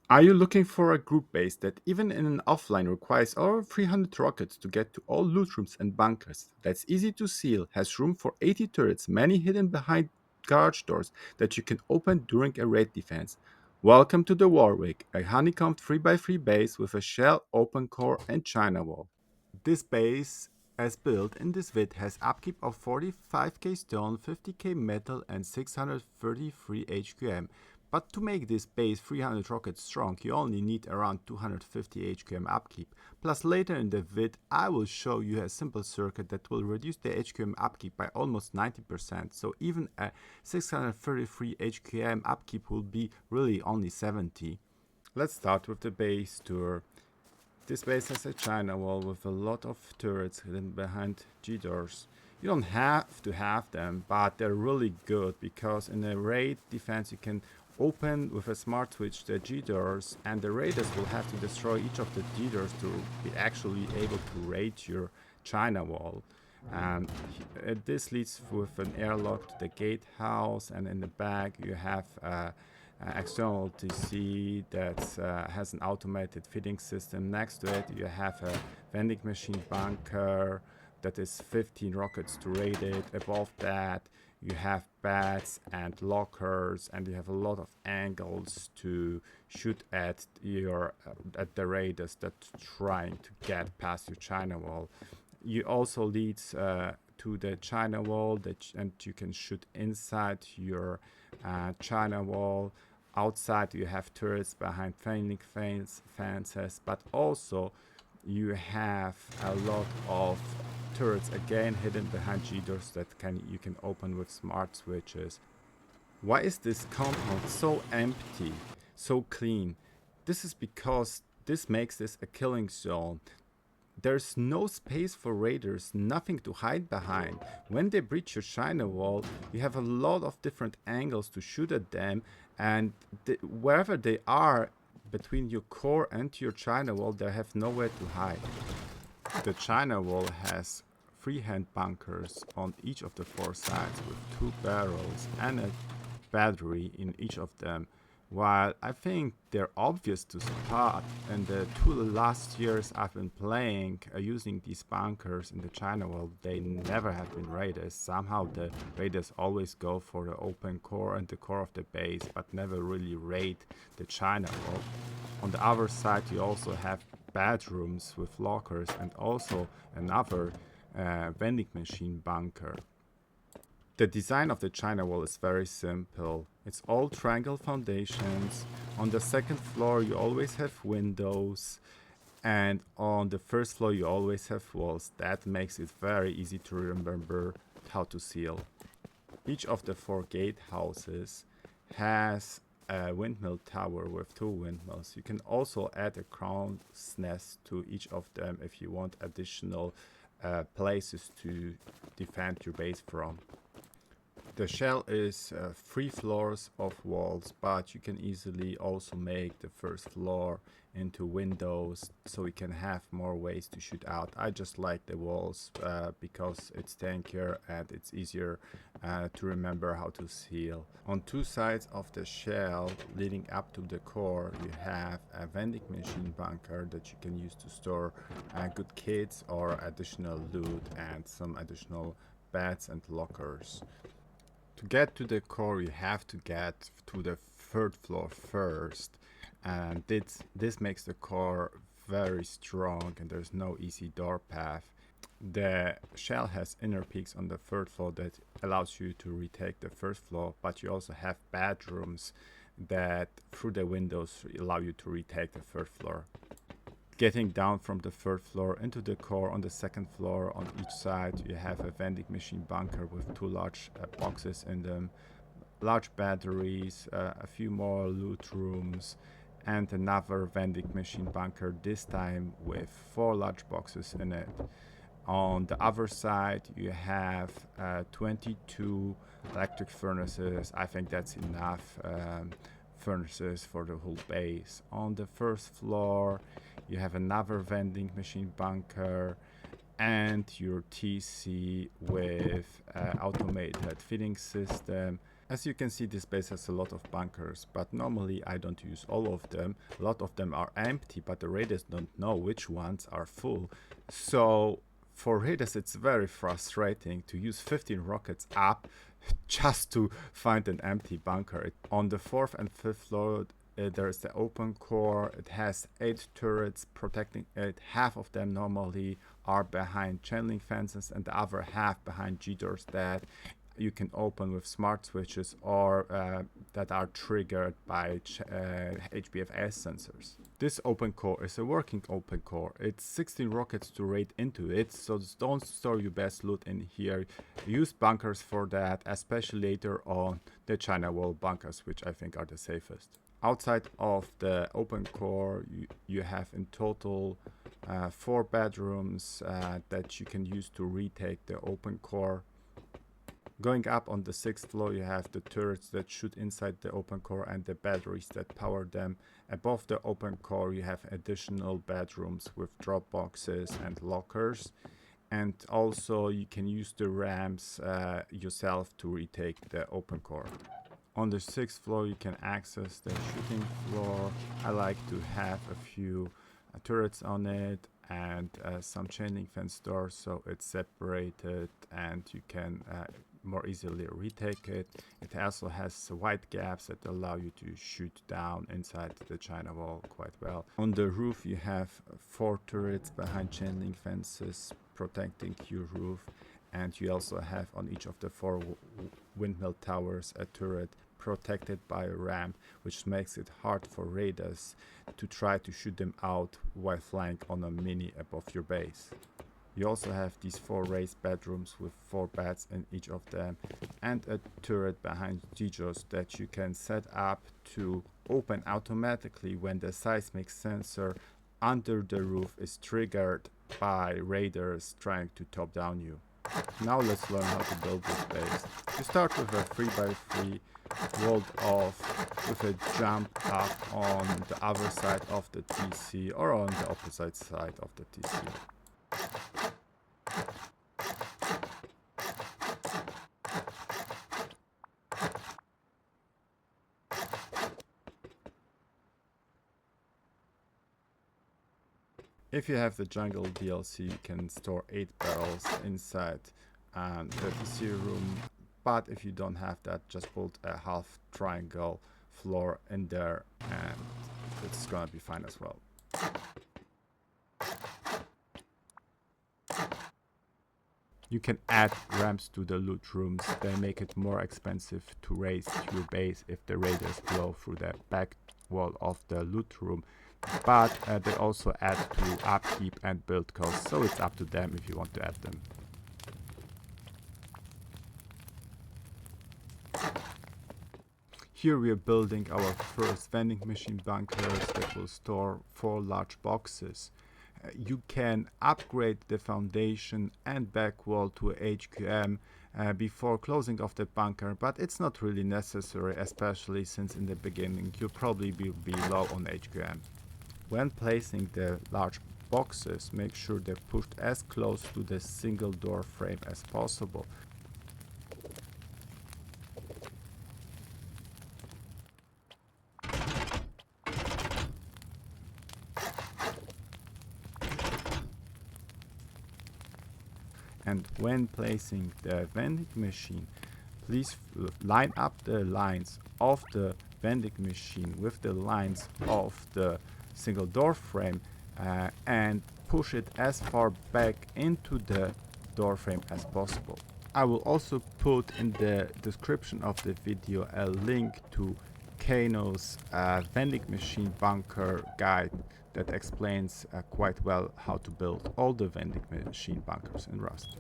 Are you looking for a group base that even in an offline requires over 300 rockets to get to all loot rooms and bunkers? That's easy to seal, has room for 80 turrets, many hidden behind garage doors that you can open during a raid defense. Welcome to the Warwick, a honeycombed 3x3 base with a shell, open core, and Chinawall. This base, as built in this vid, has upkeep of 45k stone, 50k metal, and 633 HQM. But to make this base 300 rockets strong, you only need around 250 HQM upkeep. Plus later in the vid, I will show you a simple circuit that will reduce the HQM upkeep by almost 90%. So even a 633 HQM upkeep will be really only 70. Let's start with the base tour. This base has a China wall with a lot of turrets hidden behind G-doors. You don't have to have them, but they're really good because in a raid defense you can open with a smart switch the G-doors, and the raiders will have to destroy each of the G-doors to be actually able to raid your China wall. And this leads with an airlock to the gatehouse, and in the back you have external TC that has an automated feeding system. Next to it you have a vending machine bunker that is 15 rockets to raid it. Above that you have beds and lockers, and you have a lot of angles to shoot at the raiders that trying to get past your China wall. You also leads to the China wall and you can shoot inside your China wall. Outside you have turrets behind fences, but also you have a lot of turrets again hidden behind G-doors that you can open with smart switches. Why is this compound so empty, so clean? This is because this makes this a killing zone. There's no space for raiders, nothing to hide behind. When they breach your China wall, you have a lot of different angles to shoot at them, and wherever they are between your core and your China wall, they have nowhere to hide. The China wall has freehand bunkers on each of the four sides with 2 barrels and a battery in each of them. While I think they're obvious to spot, and the 2 last years I've been playing using these bunkers in the China wall, they never have been raiders. Somehow the raiders always go for the open core and the core of the base, but never really raid the China wall. On the other side you also have bedrooms with lockers and also another vending machine bunker. The design of the China wall is very simple. It's all triangle foundations. On the second floor you always have windows, and on the first floor you always have walls. That makes it very easy to remember how to seal. Each of the 4 gatehouses has a windmill tower with 2 windmills. You can also add a crown's nest to each of them if you want additional places to defend your base from. The shell is 3 floors of walls, but you can easily also make the first floor into windows so we can have more ways to shoot out. I just like the walls because it's tankier and it's easier to remember how to seal. On 2 sides of the shell leading up to the core you have a vending machine bunker that you can use to store good kits or additional loot and some additional beds and lockers. To get to the core you have to get to the 3rd floor first, and this makes the core very strong and there's no easy door path. The shell has inner peaks on the 3rd floor that allows you to retake the 1st floor, but you also have bedrooms that through the windows allow you to retake the 3rd floor. Getting down from the 3rd floor into the core on the 2nd floor, on each side you have a vending machine bunker with 2 large boxes in them, large batteries, a few more loot rooms, and another vending machine bunker, this time with 4 large boxes in it. On the other side you have 22 electric furnaces. I think that's enough furnaces for the whole base. On the 1st floor you have another vending machine bunker and your TC with automated feeding system. As you can see, this base has a lot of bunkers, but normally I don't use all of them. A lot of them are empty, but the raiders don't know which ones are full. So for raiders it's very frustrating to use 15 rockets up just to find an empty bunker. On the 4th and 5th floor there's the open core. It has 8 turrets protecting it. Half of them normally are behind chain link fences and the other half behind G-doors that you can open with smart switches or that are triggered by HBFS sensors. This open core is a working open core. It's 16 rockets to raid into it, so don't store your best loot in here. Use bunkers for that, especially later on the Chinawall bunkers, which I think are the safest. Outside of the open core, you have in total 4 bedrooms that you can use to retake the open core. Going up on the 6th floor, you have the turrets that shoot inside the open core and the batteries that power them. Above the open core, you have additional bedrooms with drop boxes and lockers. And also you can use the ramps yourself to retake the open core. On the 6th floor, you can access the shooting floor. I like to have a few turrets on it and some chain link fence doors, so it's separated and you can more easily retake it. It also has wide gaps that allow you to shoot down inside the Chinawall quite well. On the roof you have 4 turrets behind chain link fences protecting your roof, and you also have on each of the 4 windmill towers a turret protected by a ramp, which makes it hard for raiders to try to shoot them out while flying on a mini above your base. You also have these 4 raised bedrooms with 4 beds in each of them and a turret behind G-doors that you can set up to open automatically when the seismic sensor under the roof is triggered by raiders trying to top down you. Now let's learn how to build this base. You start with a 3x3 walled off with a jump up on the other side of the TC or on the opposite side of the TC. If you have the jungle DLC, you can store 8 barrels inside the TC room, but if you don't have that, just build a half triangle floor in there and it's gonna be fine as well. You can add ramps to the loot rooms. They make it more expensive to raise your base if the raiders blow through the back wall of the loot room, but they also add to upkeep and build costs, so it's up to them if you want to add them. Here we are building our first vending machine bunkers that will store 4 large boxes. You can upgrade the foundation and back wall to HQM before closing off the bunker, but it's not really necessary, especially since in the beginning you'll probably be low on HQM. When placing the large boxes, make sure they're pushed as close to the single door frame as possible. And when placing the vending machine, please line up the lines of the vending machine with the lines of the single door frame and push it as far back into the door frame as possible. I will also put in the description of the video a link to Kano's vending machine bunker guide that explains quite well how to build all the vending machine bunkers in Rust.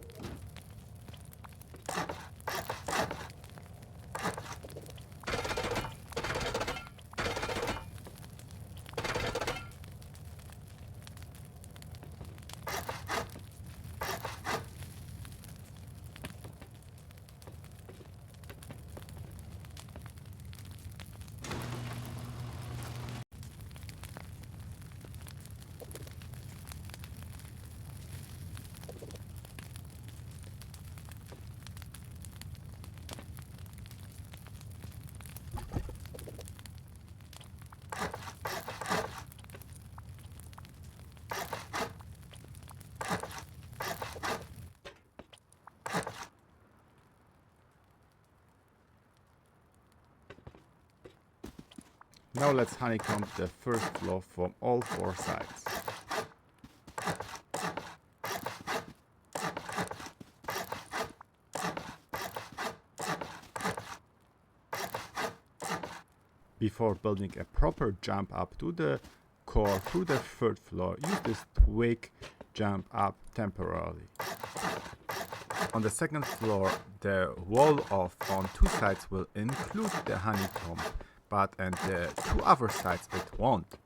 Now let's honeycomb the first floor from all 4 sides. Before building a proper jump up to the core through the 3rd floor, use this quick jump up temporarily. On the 2nd floor, the wall off on 2 sides will include the honeycomb, but on the 2 other sides it won't.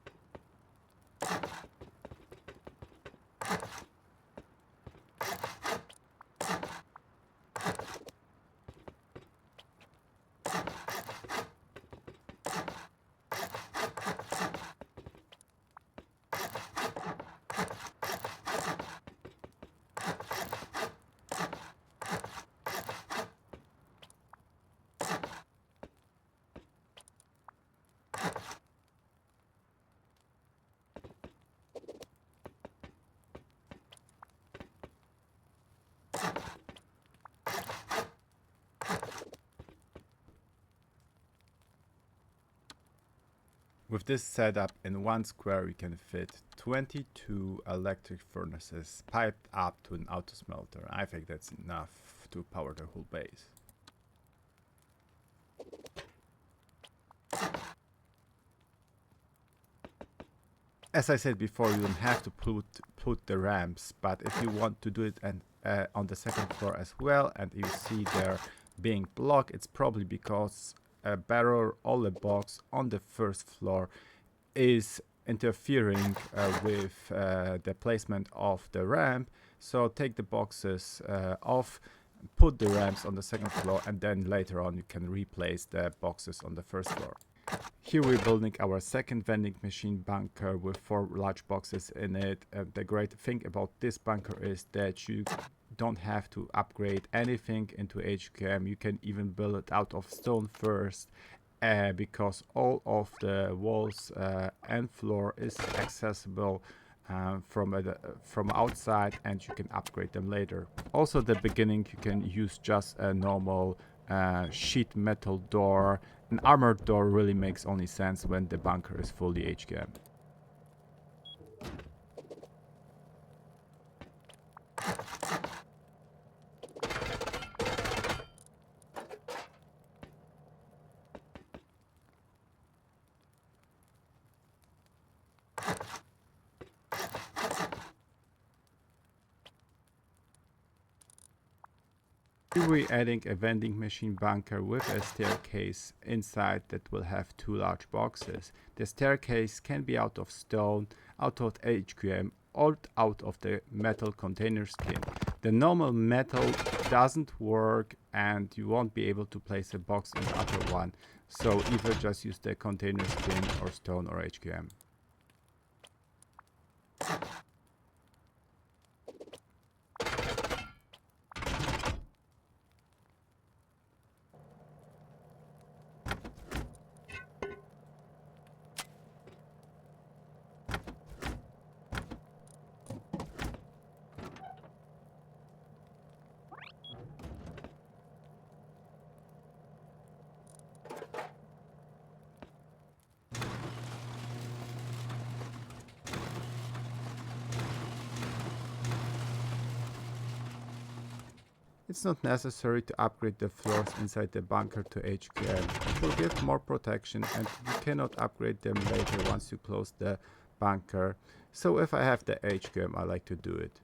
With this setup, in 1 square we can fit 22 electric furnaces piped up to an auto smelter. I think that's enough to power the whole base. As I said before, you don't have to put the ramps, but if you want to do it on the 2nd floor as well, and you see they're being blocked, it's probably because a barrel or a box on the 1st floor is interfering with the placement of the ramp. So take the boxes off, put the ramps on the 2nd floor, and then later on you can replace the boxes on the 1st floor. Here we're building our 2nd vending machine bunker with 4 large boxes in it. The great thing about this bunker is that you don't have to upgrade anything into HQM. You can even build it out of stone first, because all of the walls and floor is accessible from outside, and you can upgrade them later. Also, at the beginning you can use just a normal sheet metal door. An armored door really makes only sense when the bunker is fully HQM. Here we're adding a vending machine bunker with a staircase inside that will have 2 large boxes. The staircase can be out of stone, out of HQM, or out of the metal container skin. The normal metal doesn't work and you won't be able to place a box in the other one, so either just use the container skin or stone or HQM. It's not necessary to upgrade the floors inside the bunker to HQM. It will give more protection and you cannot upgrade them later once you close the bunker. So if I have the HQM, I like to do it.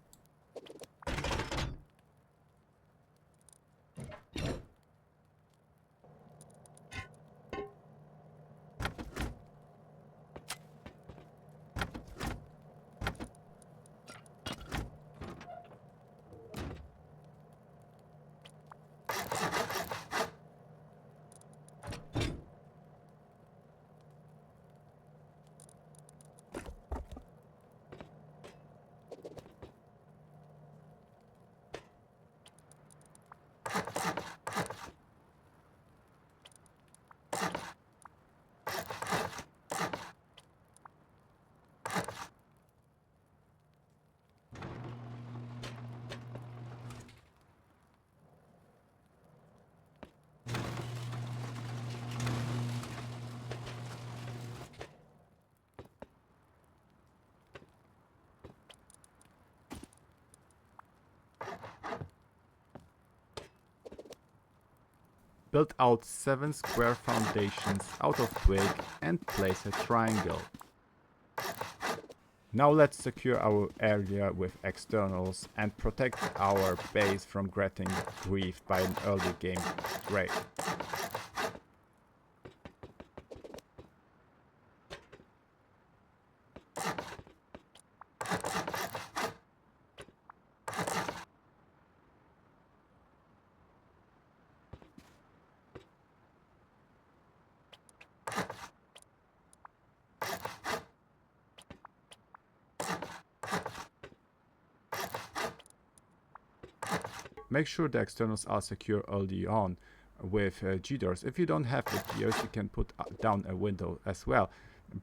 Build out 7 square foundations out of twig and place a triangle. Now let's secure our area with externals and protect our base from getting griefed by an early game raid. Make sure the externals are secure early on with G-doors. If you don't have the gears, you can put down a window as well.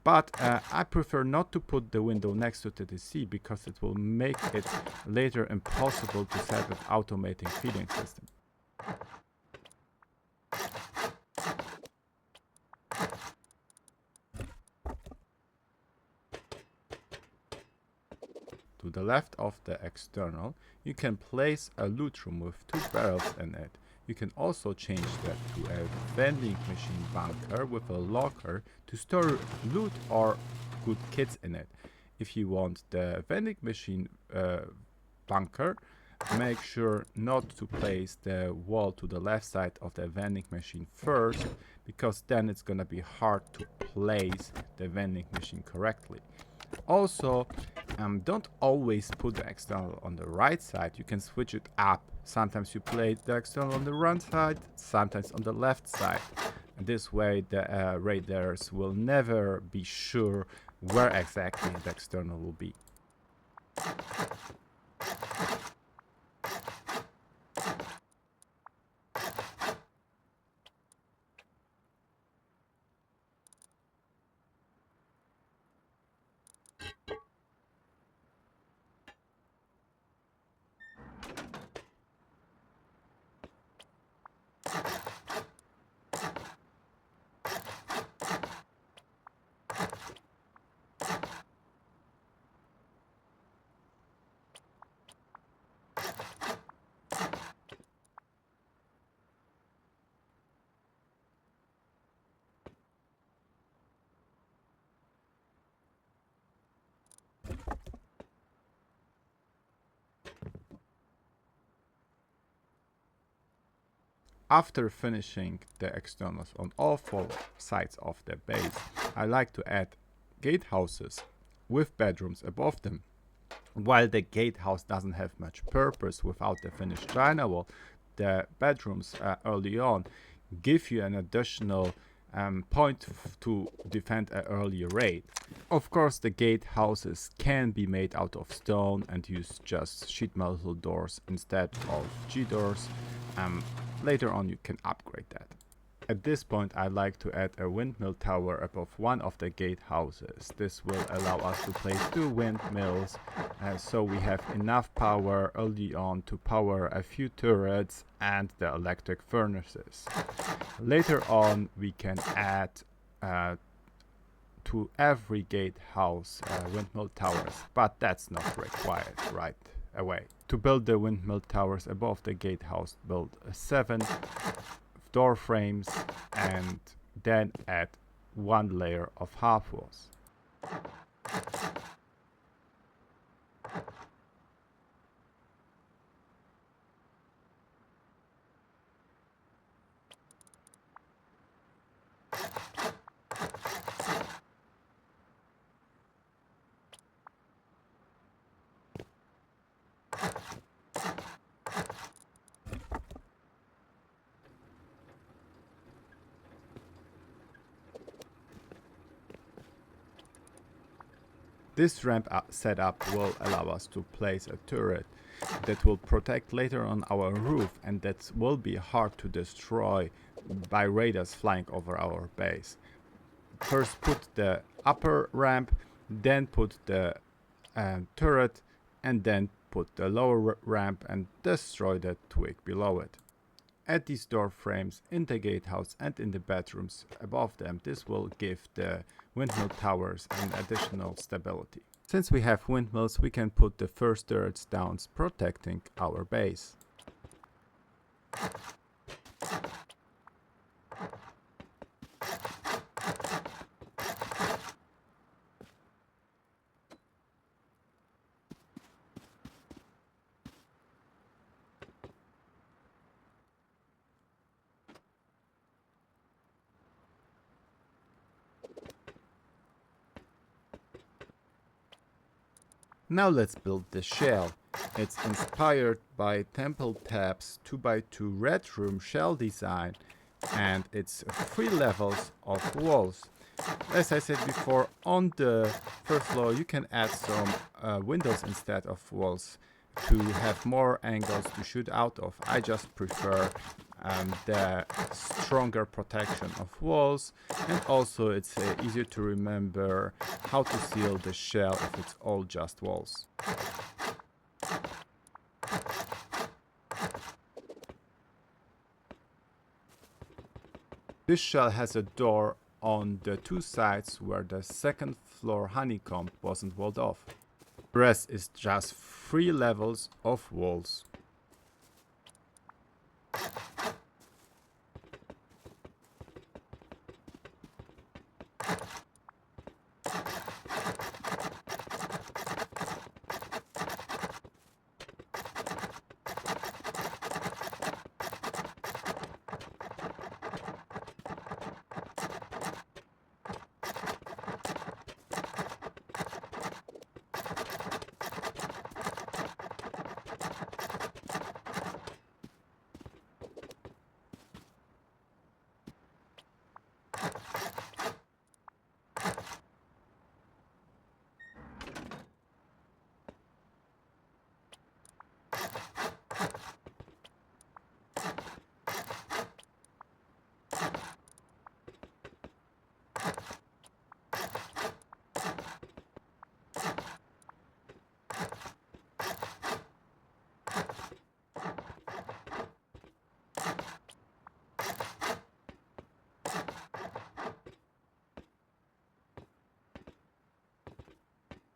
But I prefer not to put the window next to the sea because it will make it later impossible to set an automating feeding system. To the left of the external, you can place a loot room with 2 barrels in it. You can also change that to a vending machine bunker with a locker to store loot or good kits in it. If you want the vending machine bunker, make sure not to place the wall to the left side of the vending machine first, because then it's gonna be hard to place the vending machine correctly. Also, don't always put the external on the right side. You can switch it up. Sometimes you place the external on the right side, sometimes on the left side. And this way the raiders will never be sure where exactly the external will be. After finishing the externals on all 4 sides of the base, I like to add gatehouses with bedrooms above them. While the gatehouse doesn't have much purpose without the finished Chinawall, the bedrooms early on give you an additional point to defend an early raid. Of course, the gatehouses can be made out of stone and use just sheet metal doors instead of G-doors. Later on you can upgrade that. At this point I like to add a windmill tower above one of the gatehouses. This will allow us to place 2 windmills so we have enough power early on to power a few turrets and the electric furnaces. Later on we can add to every gatehouse windmill towers, but that's not required right away. To build the windmill towers above the gatehouse, build 7 door frames and then add 1 layer of half walls. This ramp setup will allow us to place a turret that will protect later on our roof, and that will be hard to destroy by raiders flying over our base. First put the upper ramp, then put the turret, and then put the lower ramp and destroy the twig below it. Add these door frames in the gatehouse and in the bedrooms above them. This will give the windmill towers an additional stability. Since we have windmills, we can put the first turrets down, protecting our base. Now let's build the shell. It's inspired by Temple Tap's 2x2 red room shell design, and it's 3 levels of walls. As I said before, on the first floor you can add some windows instead of walls to have more angles to shoot out of. I just prefer the stronger protection of walls, and also it's easier to remember how to seal the shell if it's all just walls. This shell has a door on the 2 sides where the second floor honeycomb wasn't walled off. The rest is just 3 levels of walls.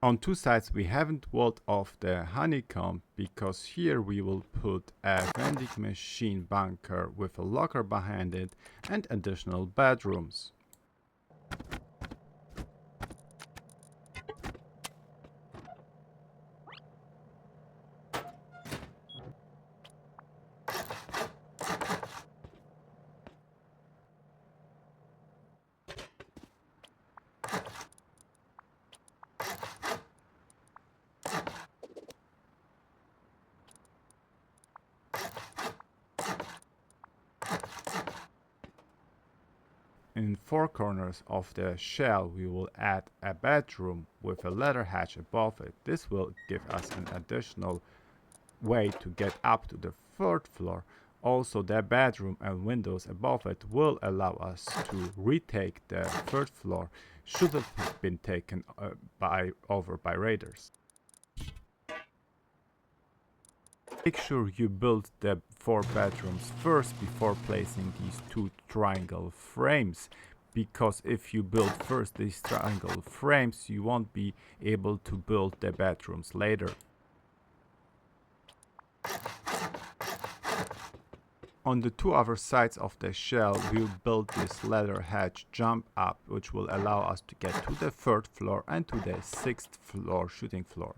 On 2 sides we haven't walled off the honeycomb because here we will put a vending machine bunker with a locker behind it and additional bedrooms. In 4 corners of the shell we will add a bedroom with a ladder hatch above it. This will give us an additional way to get up to the 3rd floor. Also, the bedroom and windows above it will allow us to retake the 3rd floor should it have been taken over by raiders. Make sure you build the 4 bedrooms first before placing these 2 triangle frames, because if you build first these triangle frames you won't be able to build the bedrooms later. On the 2 other sides of the shell we'll build this ladder hatch jump up, which will allow us to get to the 3rd floor and to the 6th floor shooting floor.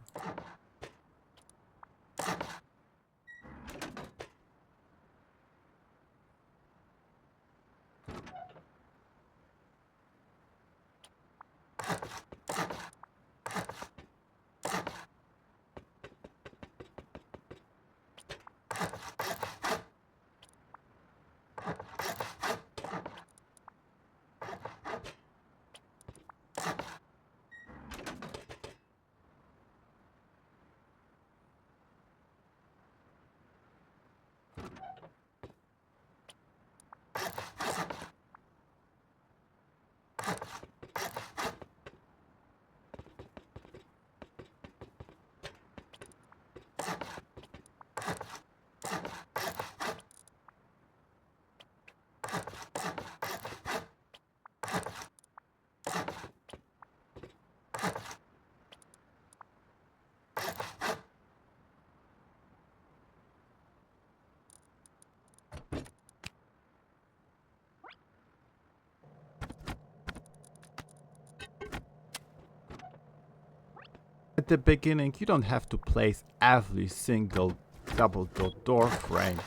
At the beginning you don't have to place every single double door frame,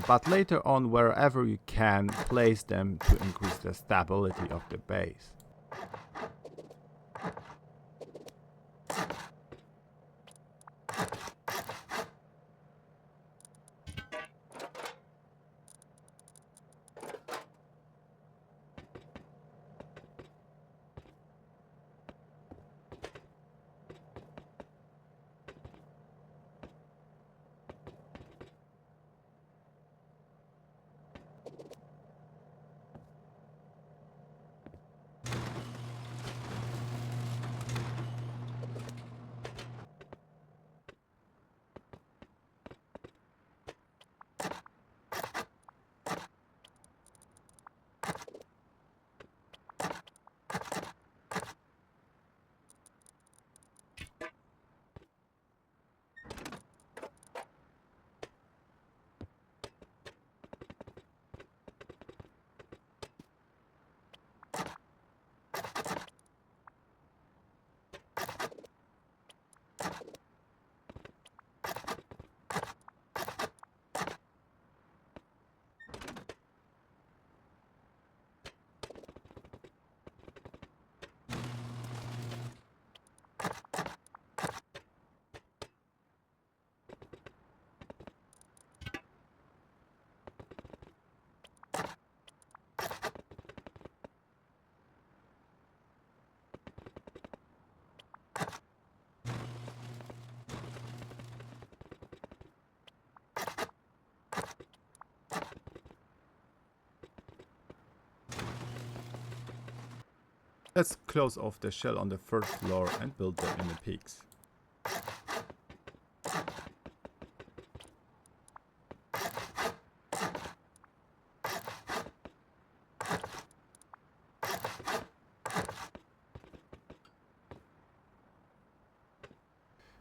but later on wherever you can place them to increase the stability of the base. close off the shell on the first floor and build the inner peaks.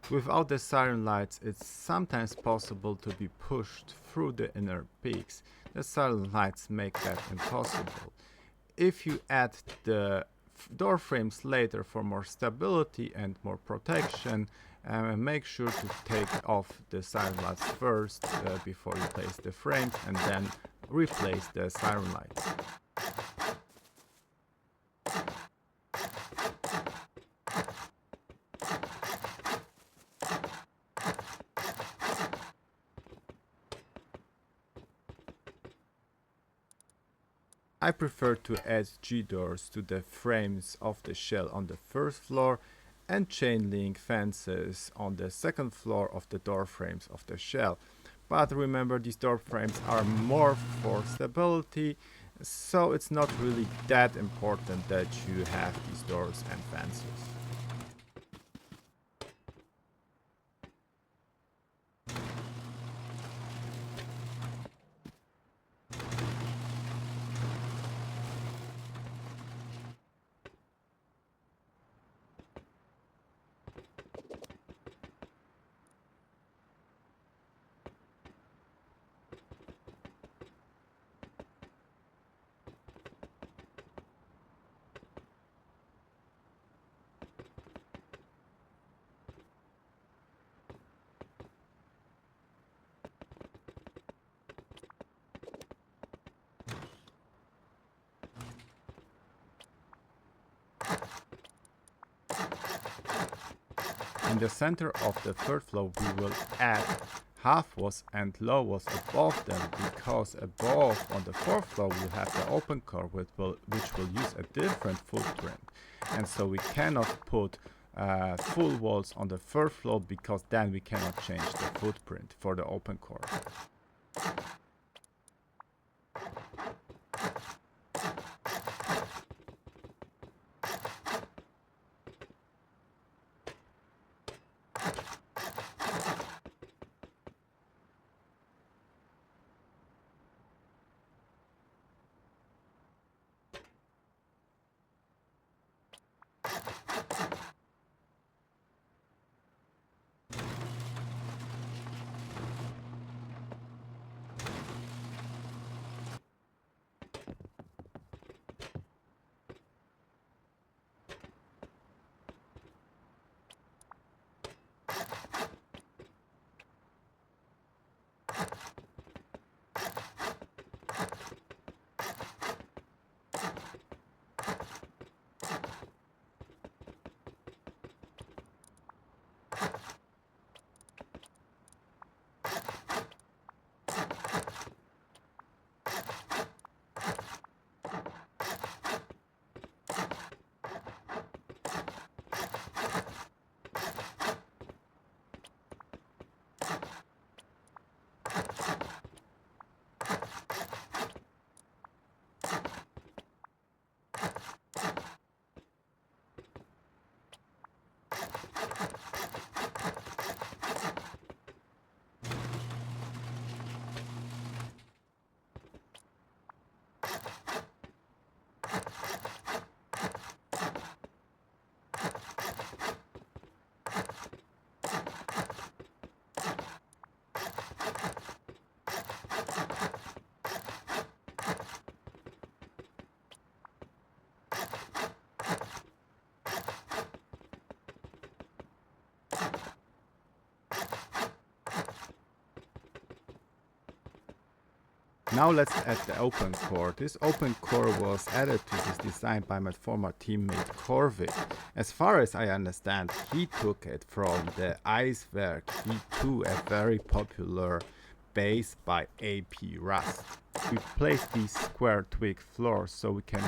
Without the siren lights, it's sometimes possible to be pushed through the inner peaks. The siren lights make that impossible. If you add the door frames later for more stability and more protection, make sure to take off the siren lights first before you place the frames, and then replace the siren lights. I prefer to add G-doors to the frames of the shell on the first floor and chain link fences on the second floor of the door frames of the shell. But remember, these door frames are more for stability, so it's not really that important that you have these doors and fences. In the center of the third floor we will add half walls and low walls above them, because above on the fourth floor we have the open core which will use a different footprint, and so we cannot put full walls on the third floor, because then we cannot change the footprint for the open core. Now let's add the open core. This open core was added to this design by my former teammate Warwick. As far as I understand, he took it from the Iceberg V2, a very popular base by AP Rust. We placed these square twig floors so we can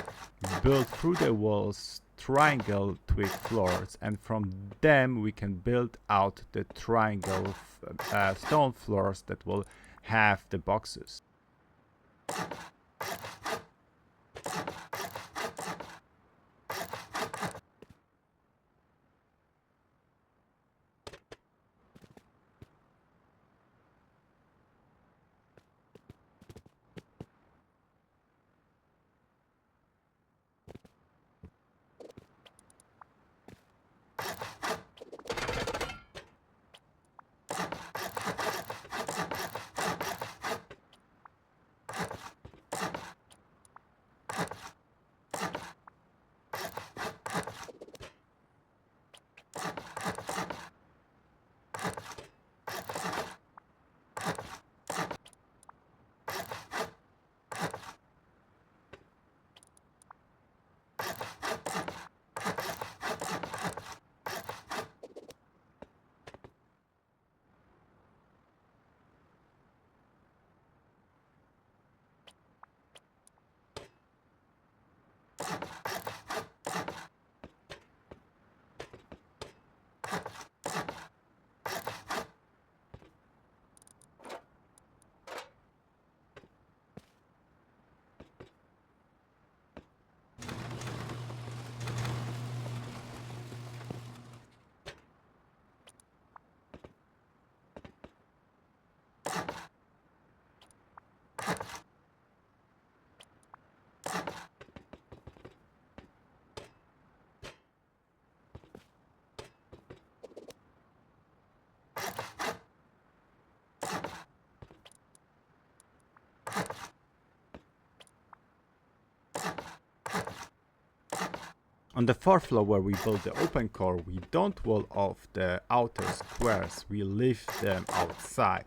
build through the walls triangle twig floors, and from them we can build out the triangle stone floors that will have the boxes. On the fourth floor where we build the open core, we don't wall off the outer squares, we leave them outside.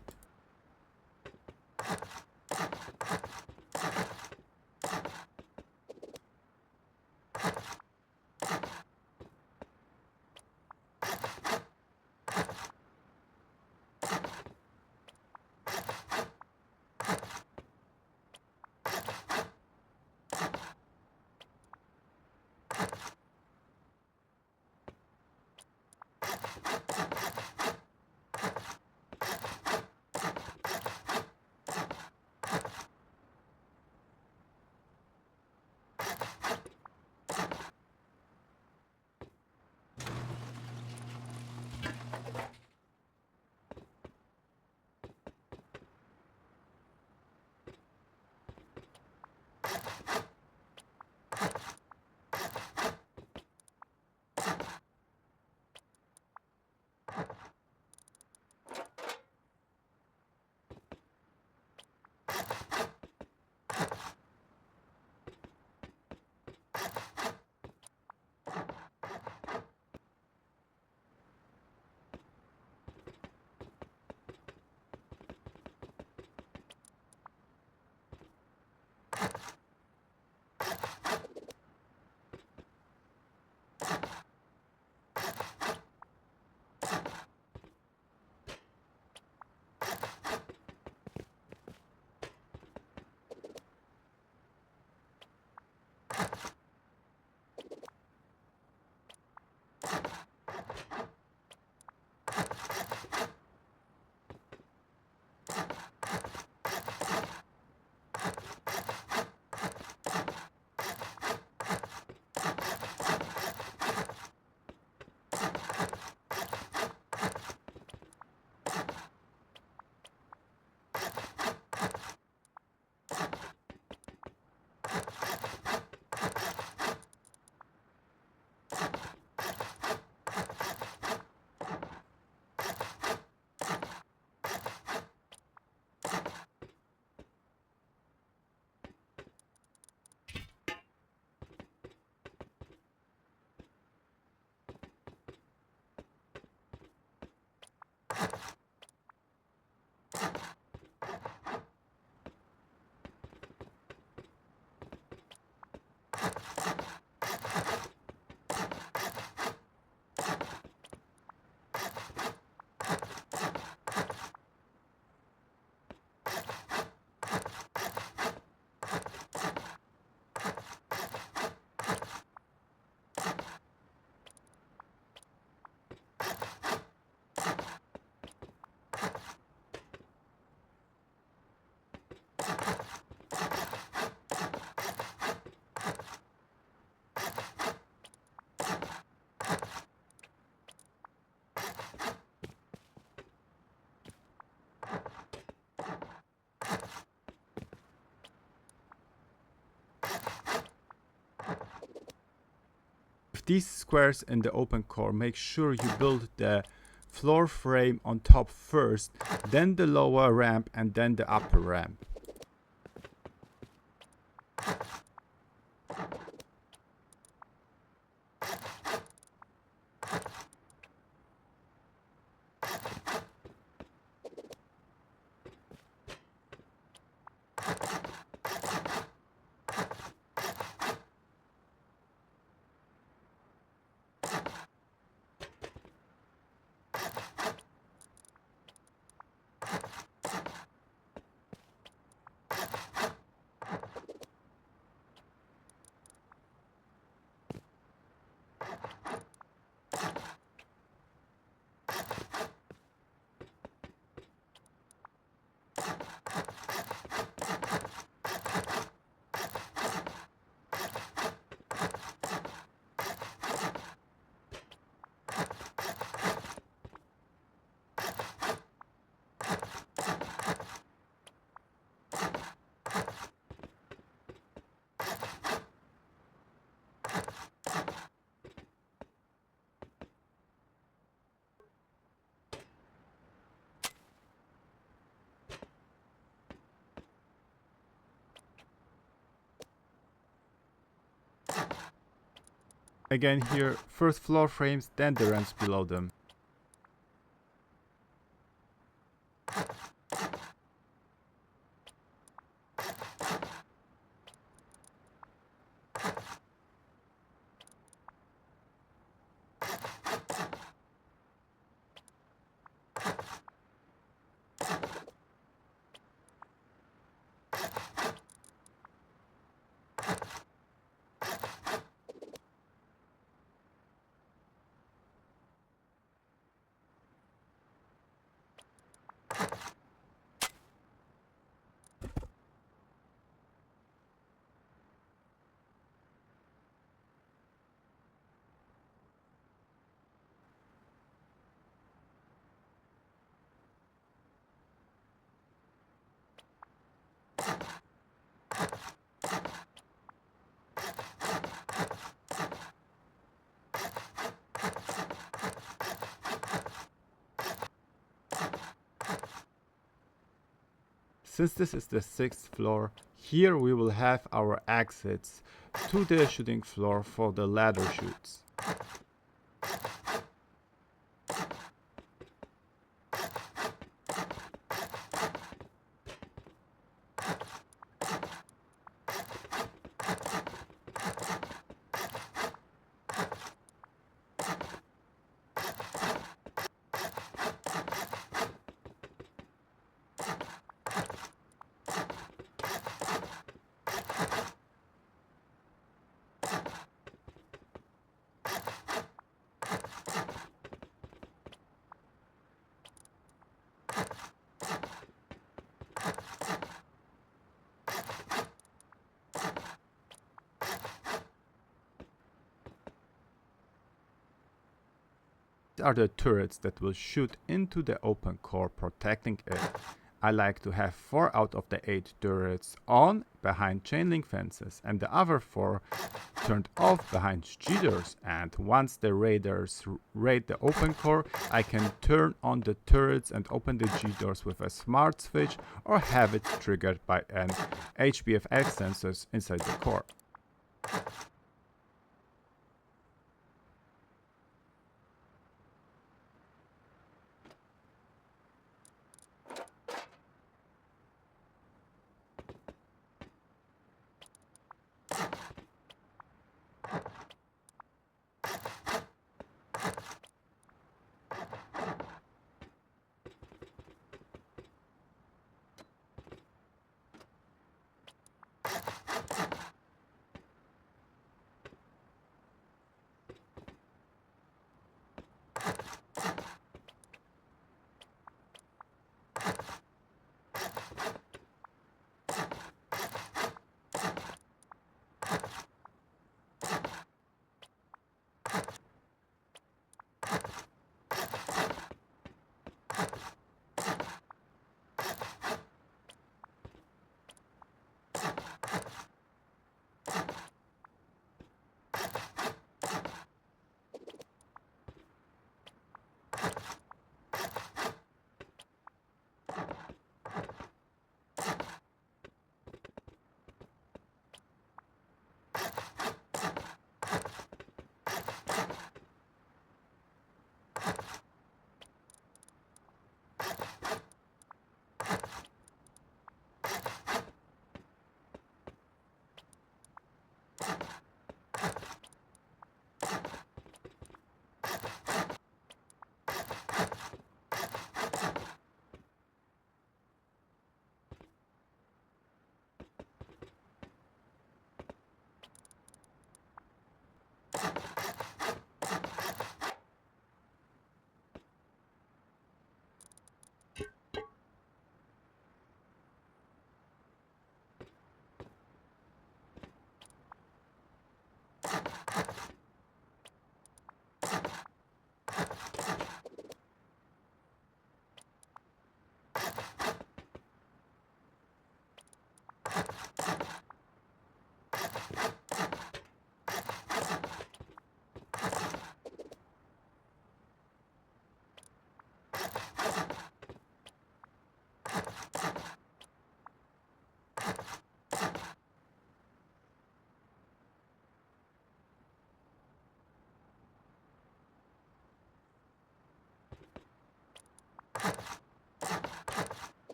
With these squares in the open core, make sure you build the floor frame on top first, then the lower ramp, and then the upper ramp. Again here, first floor frames, then the ramps below them. Since this is the 6th floor, here we will have our exits to the shooting floor for the ladder chutes. These are the turrets that will shoot into the open core, protecting it. I like to have 4 out of the 8 turrets on behind chain link fences and the other 4 turned off behind G-doors, and once the raiders raid the open core, I can turn on the turrets and open the G-doors with a smart switch or have it triggered by an HBFX sensors inside the core.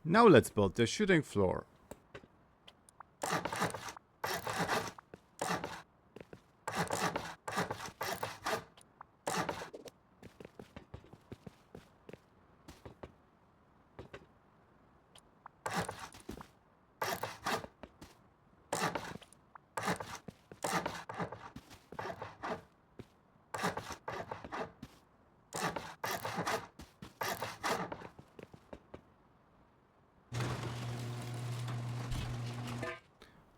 Now let's build the shooting floor.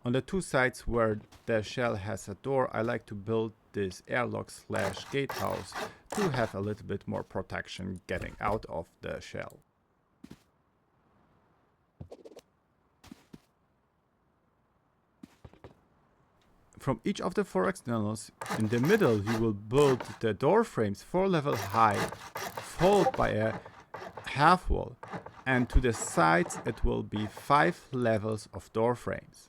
On the two sides where the shell has a door, I like to build this airlock slash gatehouse to have a little bit more protection getting out of the shell. From each of the four externals, in the middle you will build the door frames 4 levels high, followed by a half wall, and to the sides it will be 5 levels of door frames.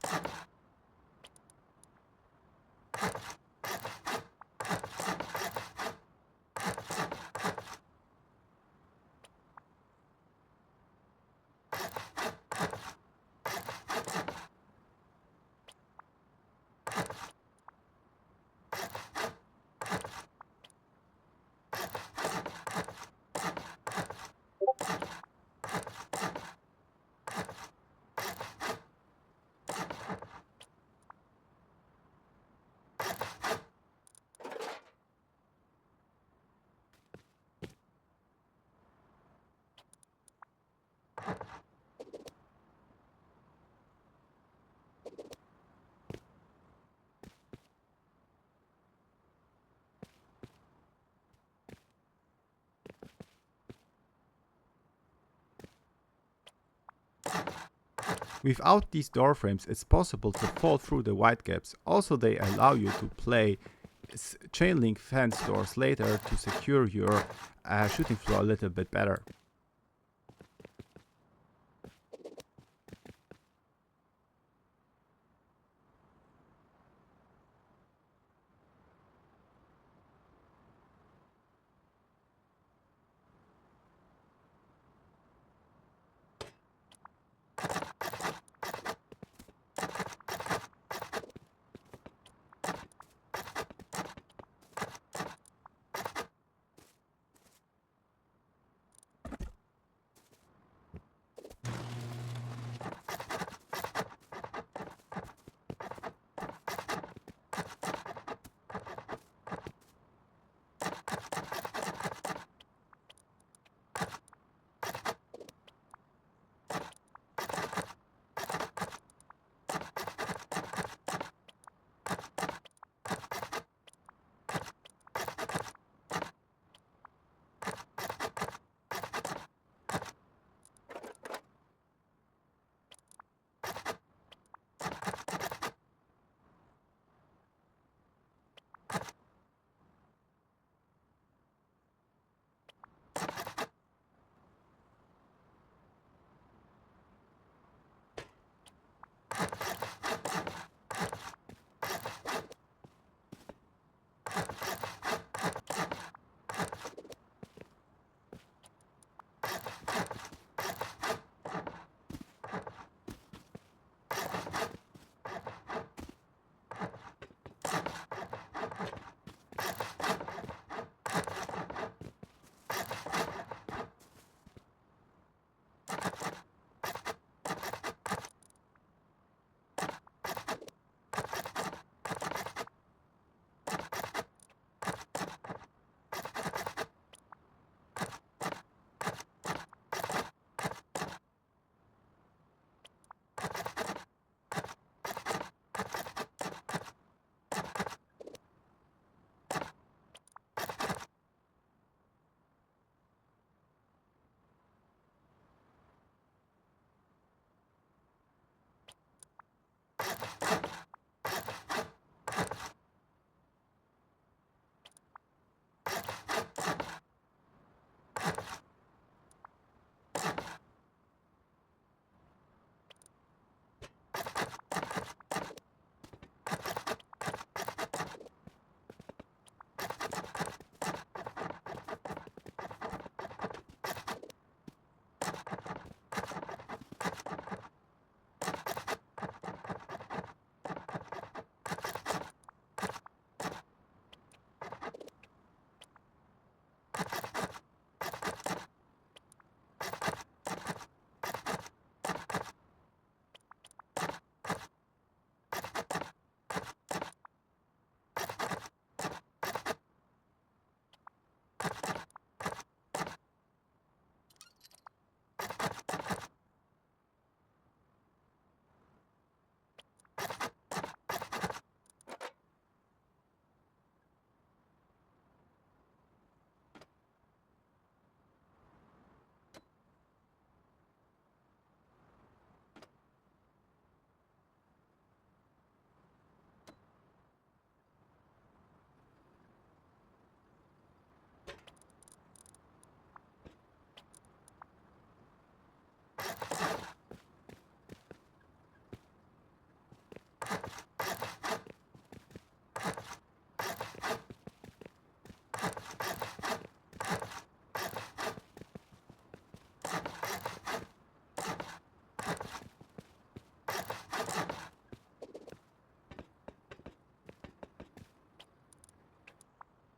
Without these door frames, it's possible to fall through the wide gaps. Also, they allow you to play chain link fence doors later to secure your shooting floor a little bit better.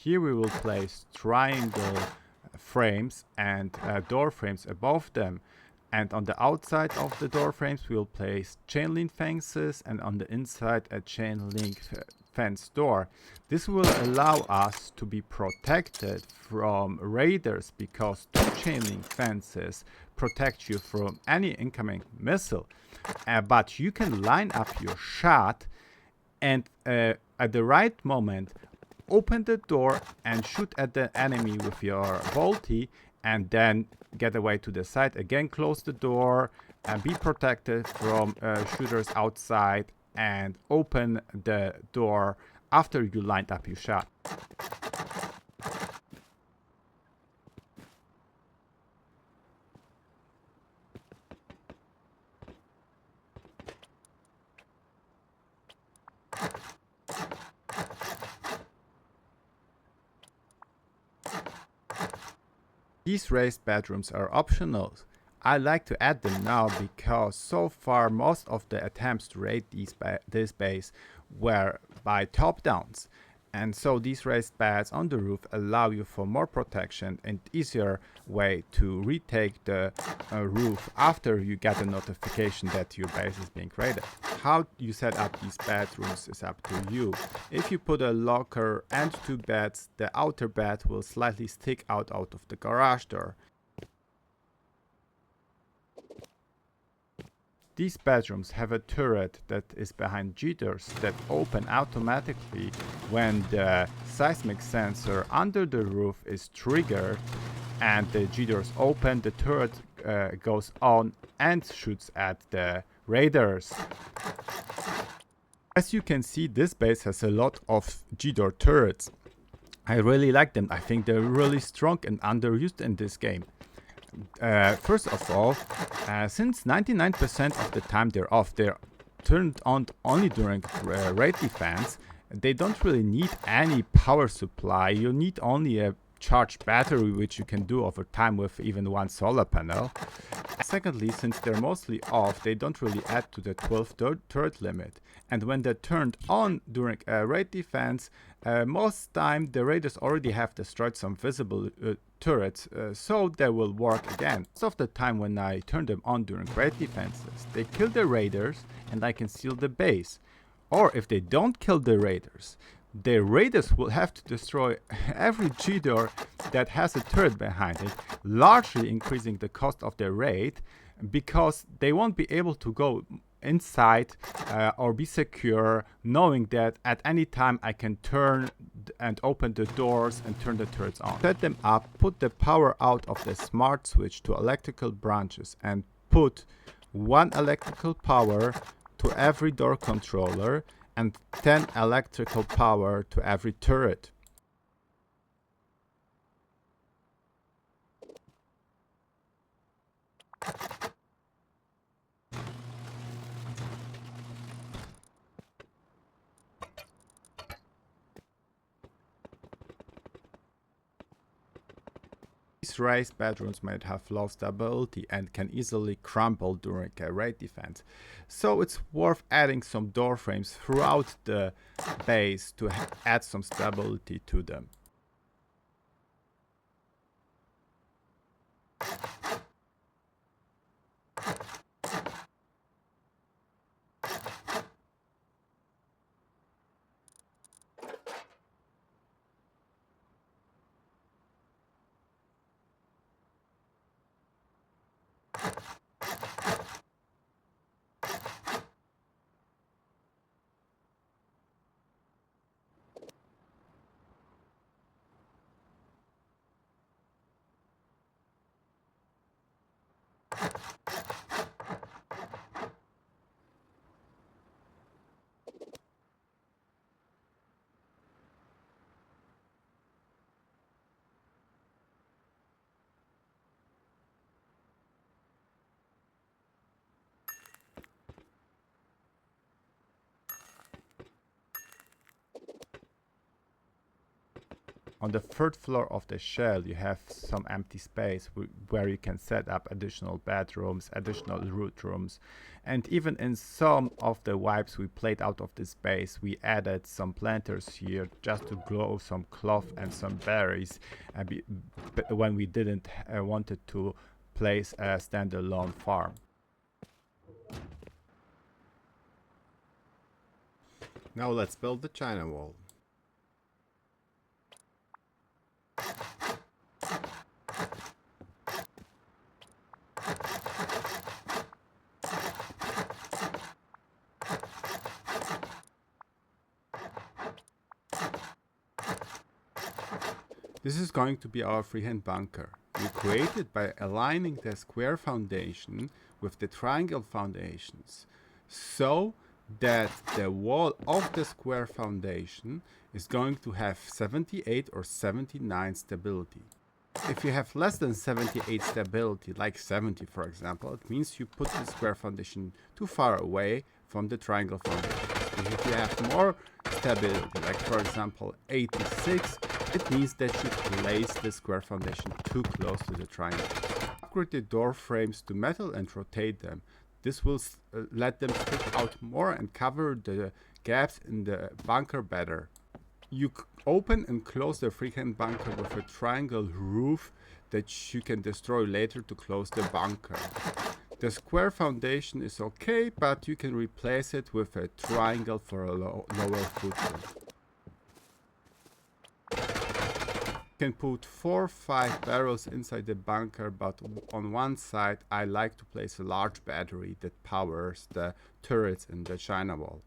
Here we will place triangle frames and door frames above them. And on the outside of the door frames, we will place chain link fences, and on the inside, a chain link fence door. This will allow us to be protected from raiders, because two chain link fences protect you from any incoming missile. But you can line up your shot and at the right moment open the door and shoot at the enemy with your bolty, and then get away to the side. Again, close the door and be protected from shooters outside, and open the door after you lined up your shot. These raised bedrooms are optional. I like to add them now because so far most of the attempts to raid this base were by top downs. And so these raised beds on the roof allow you for more protection and easier way to retake the roof after you get a notification that your base is being raided. How you set up these bedrooms is up to you. If you put a locker and two beds, the outer bed will slightly stick out of the garage door. These bedrooms have a turret that is behind jitters that open automatically when the seismic sensor under the roof is triggered, and the jitters open, the turret goes on and shoots at the raiders. As you can see, this base has a lot of jitter turrets. I really like them. I think they're really strong and underused in this game. First of all, since 99% of the time they're off, they're turned on only during raid defense. They don't really need any power supply. You need only a charged battery, which you can do over time with even one solar panel. Secondly, since they're mostly off, they don't really add to the 12 turret limit. And when they're turned on during raid defense, most time the raiders already have destroyed some visible turrets, so they will work again. Most of the time when I turn them on during raid defenses, they kill the raiders and I can seal the base. Or if they don't kill the raiders will have to destroy every G-door that has a turret behind it, largely increasing the cost of their raid, because they won't be able to go inside or be secure, knowing that at any time I can turn and open the doors and turn the turrets on. Set them up, put the power out of the smart switch to electrical branches, and put one electrical power to every door controller and 10 electrical power to every turret. These raised bedrooms might have low stability and can easily crumble during a raid defense, so it's worth adding some door frames throughout the base to add some stability to them. On the third floor of the shell, you have some empty space where you can set up additional bedrooms, additional root rooms, and even in some of the wipes we played out of this base, we added some planters here just to grow some cloth and some berries when we didn't wanted to place a standalone farm. Now let's build the Chinawall. This is going to be our freehand bunker. We created by aligning the square foundation with the triangle foundations so that the wall of the square foundation is going to have 78 or 79 stability. If you have less than 78 stability, like 70 for example, it means you put the square foundation too far away from the triangle foundation. If you have more stability, like for example 86, it means that you place the square foundation too close to the triangle. Upgrade the door frames to metal and rotate them. This will let them stick out more and cover the gaps in the bunker better. You open and close the freehand bunker with a triangle roof that you can destroy later to close the bunker. The square foundation is okay, but you can replace it with a triangle for a lower footprint. You can put 4 or 5 barrels inside the bunker, but on one side I like to place a large battery that powers the turrets in the Chinawall.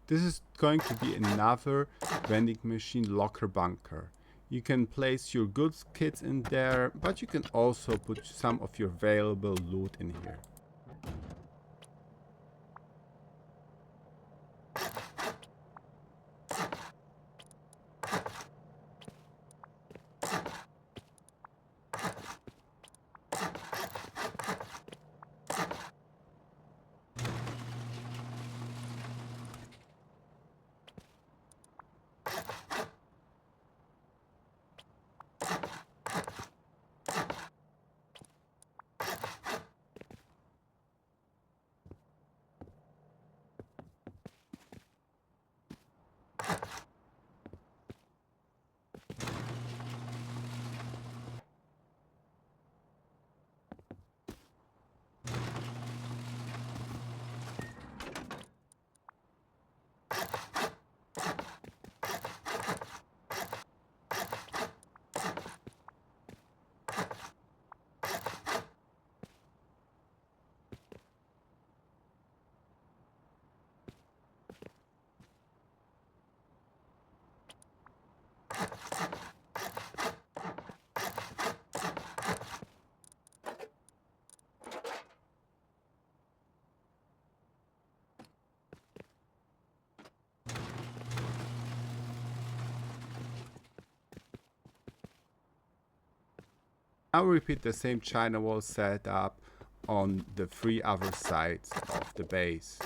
This is going to be another vending machine locker bunker. You can place your goods kits in there, but you can also put some of your valuable loot in here. Now repeat the same China wall setup on the 3 other sides of the base.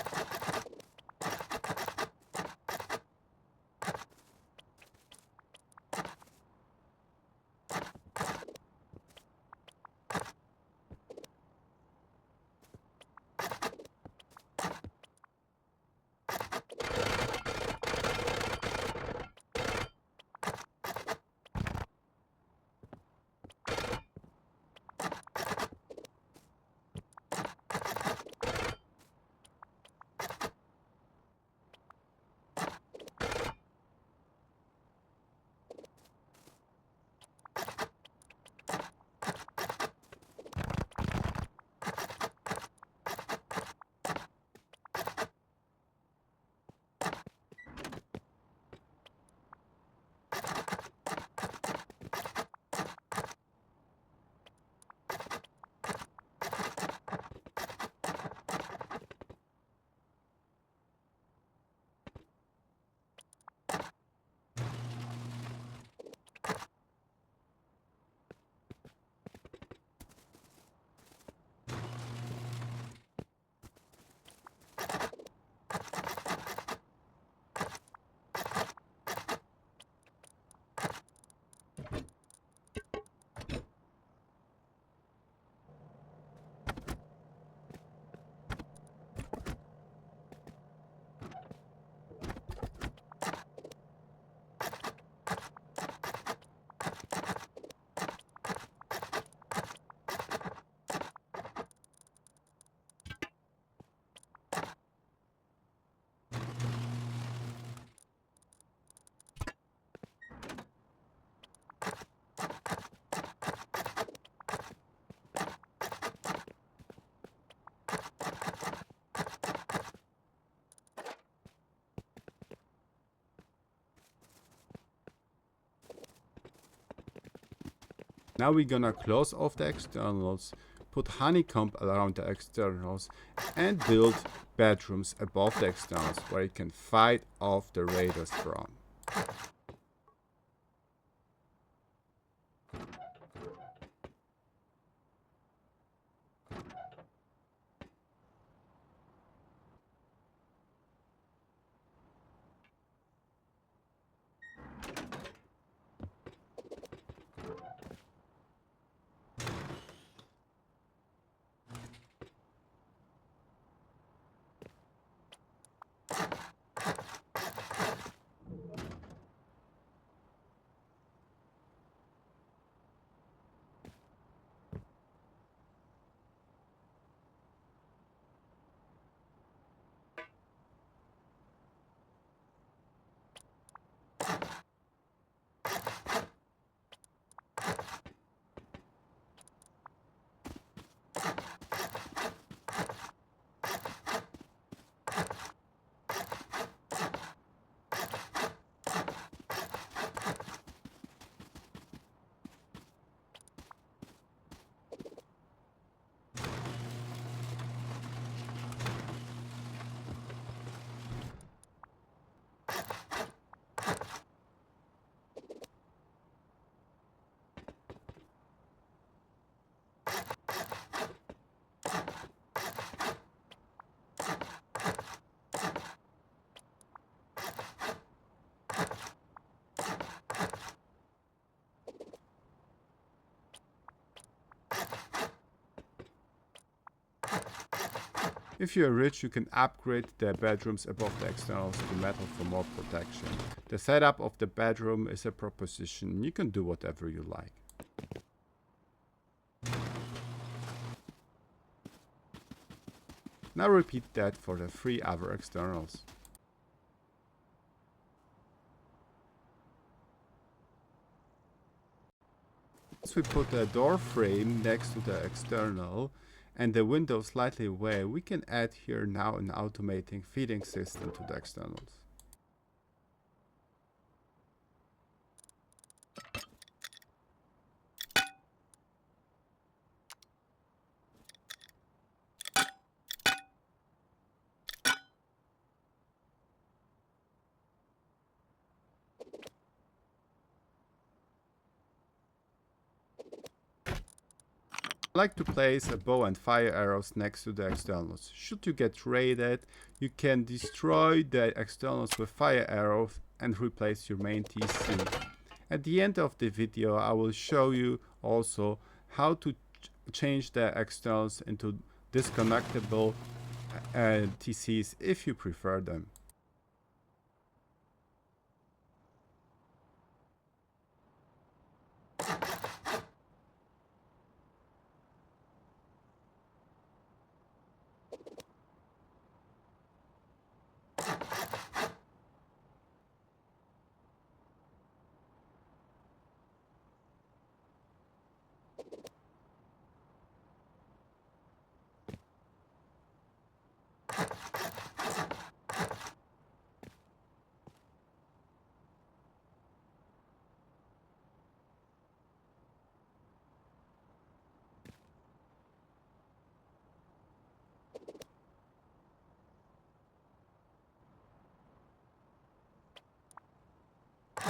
Now we're gonna close off the externals, put honeycomb around the externals, and build bedrooms above the externals where you can fight off the raiders from. If you're rich, you can upgrade the bedrooms above the externals to metal for more protection. The setup of the bedroom is a proposition. You can do whatever you like. Now repeat that for the 3 other externals. Once we put a door frame next to the external and the window slightly away, we can add here now an automating feeding system to the externals. I like to place a bow and fire arrows next to the externals. Should you get raided, you can destroy the externals with fire arrows and replace your main TC. At the end of the video, I will show you also how to change the externals into disconnectable TCs if you prefer them.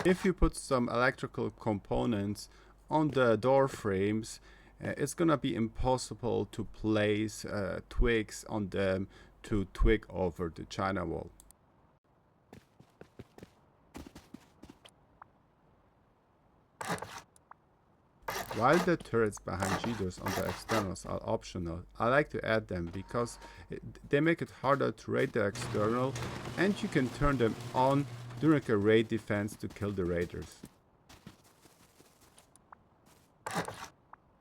If you put some electrical components on the door frames, it's gonna be impossible to place twigs on them to twig over the Chinawall. While the turrets behind G-doors on the externals are optional, I like to add them because they make it harder to raid the external, and you can turn them on during a raid defense to kill the raiders.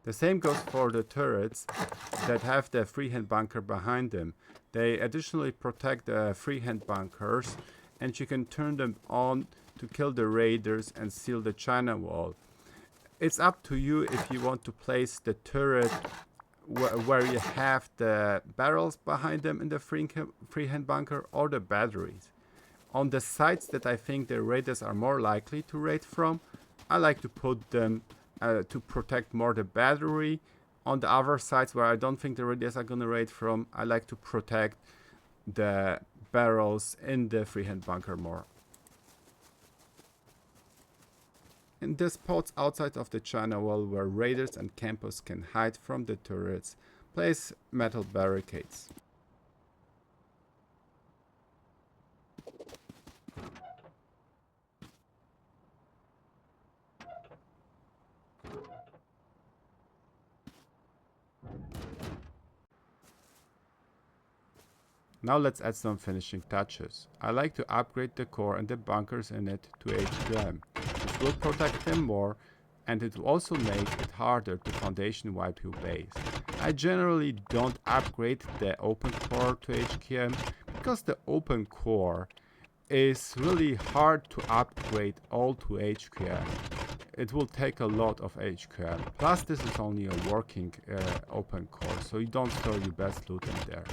The same goes for the turrets that have the freehand bunker behind them. They additionally protect the freehand bunkers, and you can turn them on to kill the raiders and seal the Chinawall. It's up to you if you want to place the turret where you have the barrels behind them in the freehand bunker or the batteries. On the sides that I think the raiders are more likely to raid from, I like to put them to protect more the battery. On the other sides where I don't think the raiders are going to raid from, I like to protect the barrels in the freehand bunker more. In the spots outside of the Chinawall where raiders and campers can hide from the turrets, place metal barricades. Now let's add some finishing touches. I like to upgrade the core and the bunkers in it to HQM. This will protect them more, and it will also make it harder to foundation wipe your base. I generally don't upgrade the open core to HQM because the open core is really hard to upgrade all to HQM. It will take a lot of HQM. Plus this is only a working open core, so you don't store your best loot in there.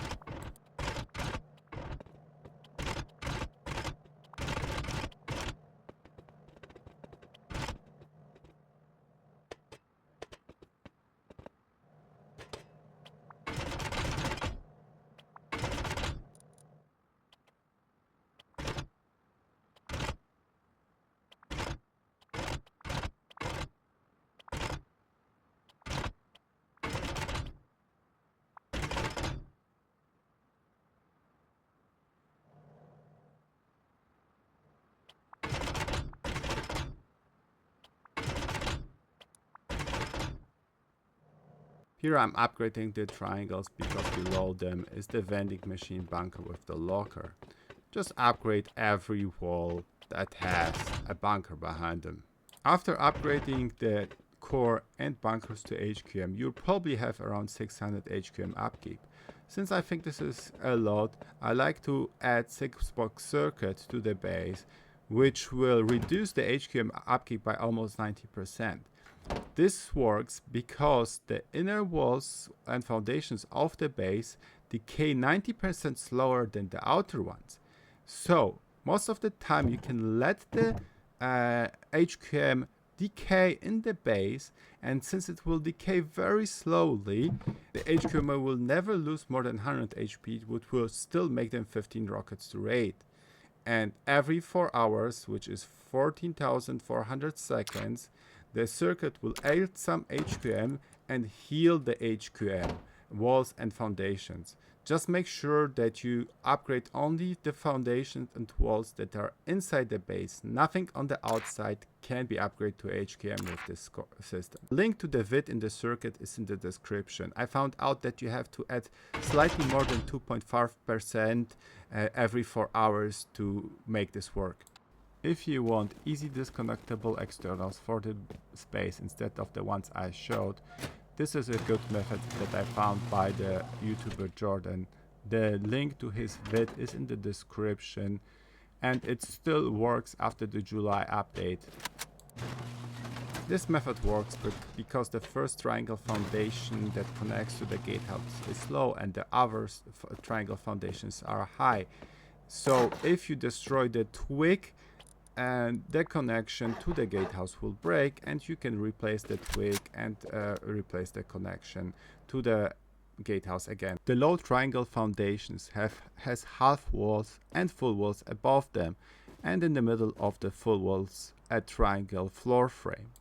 Here I'm upgrading the triangles because below them is the vending machine bunker with the locker. Just upgrade every wall that has a bunker behind them. After upgrading the core and bunkers to HQM, you'll probably have around 600 HQM upkeep. Since I think this is a lot, I like to add 6-box circuits to the base, which will reduce the HQM upkeep by almost 90%. This works because the inner walls and foundations of the base decay 90% slower than the outer ones. So most of the time you can let the HQM decay in the base, and since it will decay very slowly, the HQM will never lose more than 100 HP, which will still make them 15 rockets to raid. And every 4 hours, which is 14,400 seconds, the circuit will add some HQM and heal the HQM, walls and foundations. Just make sure that you upgrade only the foundations and walls that are inside the base. Nothing on the outside can be upgraded to HQM with this system. Link to the vid in the circuit is in the description. I found out that you have to add slightly more than 2.5% every 4 hours to make this work. If you want easy disconnectable externals for the space instead of the ones I showed, this is a good method that I found by the YouTuber Jordan. The link to his vid is in the description, and it still works after the July update. This method works because the first triangle foundation that connects to the gatehouse is low and the other triangle foundations are high. So if you destroy the twig, and the connection to the gatehouse will break, and you can replace the twig and replace the connection to the gatehouse again. The low triangle foundations has half walls and full walls above them, and in the middle of the full walls a triangle floor frame.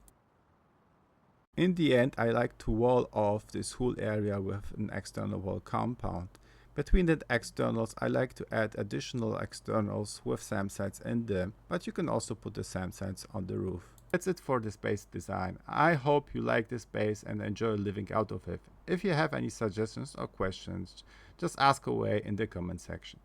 In the end, I like to wall off this whole area with an external wall compound. Between the externals, I like to add additional externals with SAM sites in them, but you can also put the SAM sites on the roof. That's it for the space design. I hope you like this space and enjoy living out of it. If you have any suggestions or questions, just ask away in the comment section.